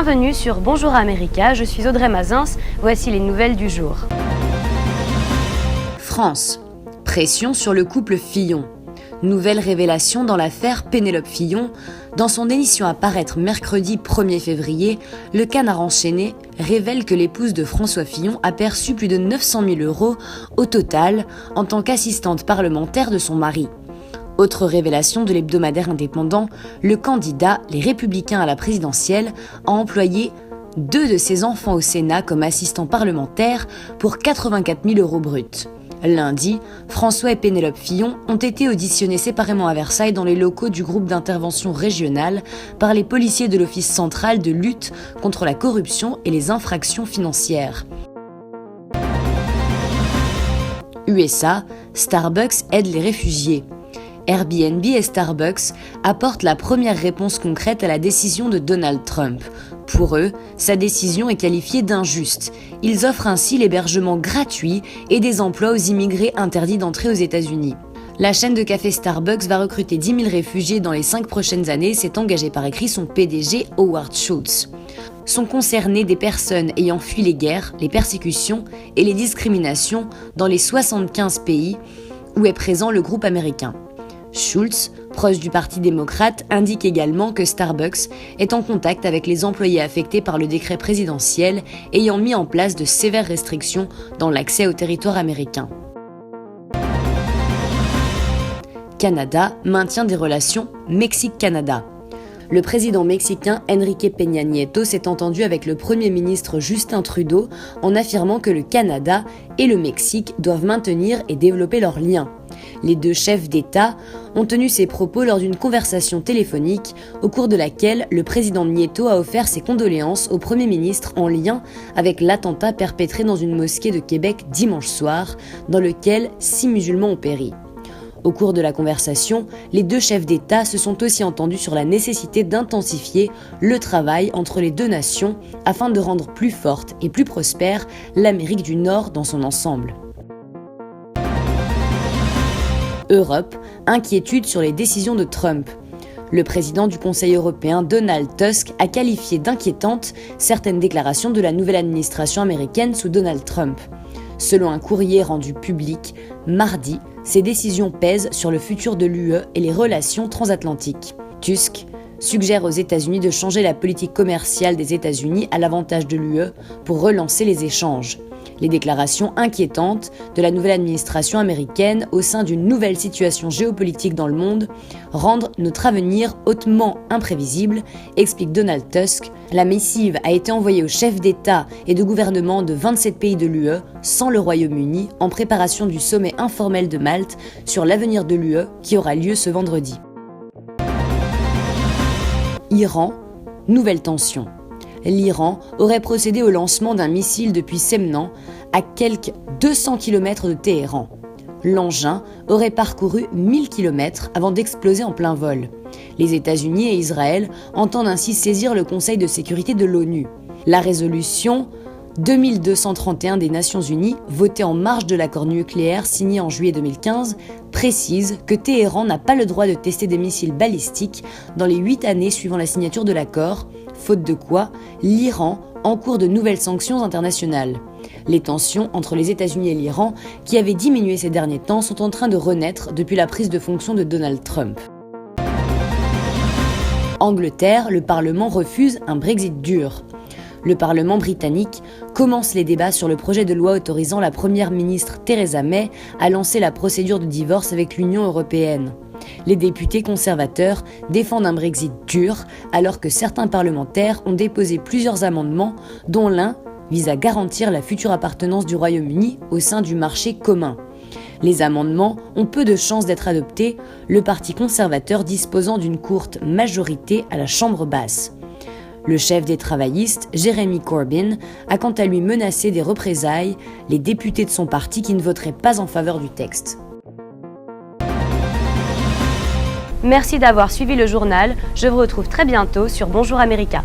Bienvenue sur Bonjour America, je suis Audrey Mazins, voici les nouvelles du jour. France. Pression sur le couple Fillon. Nouvelle révélation dans l'affaire Pénélope Fillon. Dans son émission à paraître mercredi 1er février, le Canard enchaîné révèle que l'épouse de François Fillon a perçu plus de 900 000 € au total en tant qu'assistante parlementaire de son mari. Autre révélation de l'hebdomadaire indépendant, le candidat, les Républicains à la présidentielle, a employé 2 de ses enfants au Sénat comme assistants parlementaires pour 84 000 € bruts. Lundi, François et Pénélope Fillon ont été auditionnés séparément à Versailles dans les locaux du groupe d'intervention régionale par les policiers de l'Office central de lutte contre la corruption et les infractions financières. USA, Starbucks aide les réfugiés. Airbnb et Starbucks apportent la première réponse concrète à la décision de Donald Trump. Pour eux, sa décision est qualifiée d'injuste. Ils offrent ainsi l'hébergement gratuit et des emplois aux immigrés interdits d'entrer aux États-Unis. La chaîne de café Starbucks va recruter 10 000 réfugiés dans les 5 prochaines années, s'est engagé par écrit son PDG Howard Schultz. Sont concernées des personnes ayant fui les guerres, les persécutions et les discriminations dans les 75 pays où est présent le groupe américain. Schultz, proche du Parti démocrate, indique également que Starbucks est en contact avec les employés affectés par le décret présidentiel ayant mis en place de sévères restrictions dans l'accès au territoire américain. Canada maintient des relations Mexique-Canada. Le président mexicain Enrique Peña Nieto s'est entendu avec le Premier ministre Justin Trudeau en affirmant que le Canada et le Mexique doivent maintenir et développer leurs liens. Les 2 chefs d'État ont tenu ces propos lors d'une conversation téléphonique au cours de laquelle le président Nieto a offert ses condoléances au Premier ministre en lien avec l'attentat perpétré dans une mosquée de Québec dimanche soir, dans lequel 6 musulmans ont péri. Au cours de la conversation, les 2 chefs d'État se sont aussi entendus sur la nécessité d'intensifier le travail entre les 2 nations afin de rendre plus forte et plus prospère l'Amérique du Nord dans son ensemble. Europe, inquiétude sur les décisions de Trump. Le président du Conseil européen Donald Tusk a qualifié d'inquiétantes certaines déclarations de la nouvelle administration américaine sous Donald Trump. Selon un courrier rendu public mardi, ces décisions pèsent sur le futur de l'UE et les relations transatlantiques. Tusk suggère aux États-Unis de changer la politique commerciale des États-Unis à l'avantage de l'UE pour relancer les échanges. Les déclarations inquiétantes de la nouvelle administration américaine au sein d'une nouvelle situation géopolitique dans le monde rendent notre avenir hautement imprévisible, explique Donald Tusk. La missive a été envoyée aux chefs d'État et de gouvernement de 27 pays de l'UE, sans le Royaume-Uni, en préparation du sommet informel de Malte sur l'avenir de l'UE qui aura lieu ce vendredi. Iran, nouvelle tension. L'Iran aurait procédé au lancement d'un missile depuis Semnan, à quelques 200 km de Téhéran. L'engin aurait parcouru 1000 km avant d'exploser en plein vol. Les États-Unis et Israël entendent ainsi saisir le Conseil de sécurité de l'ONU. La résolution 2231 des Nations Unies, votée en marge de l'accord nucléaire signé en juillet 2015, précise que Téhéran n'a pas le droit de tester des missiles balistiques dans les 8 années suivant la signature de l'accord, faute de quoi l'Iran encourt de nouvelles sanctions internationales. Les tensions entre les États-Unis et l'Iran, qui avaient diminué ces derniers temps, sont en train de renaître depuis la prise de fonction de Donald Trump. Angleterre, le Parlement refuse un Brexit dur. Le Parlement britannique commence les débats sur le projet de loi autorisant la première ministre Theresa May à lancer la procédure de divorce avec l'Union européenne. Les députés conservateurs défendent un Brexit dur, alors que certains parlementaires ont déposé plusieurs amendements, dont l'un vise à garantir la future appartenance du Royaume-Uni au sein du marché commun. Les amendements ont peu de chances d'être adoptés, le parti conservateur disposant d'une courte majorité à la Chambre basse. Le chef des travaillistes, Jeremy Corbyn, a quant à lui menacé des représailles les députés de son parti qui ne voteraient pas en faveur du texte. Merci d'avoir suivi le journal, je vous retrouve très bientôt sur Bonjour America.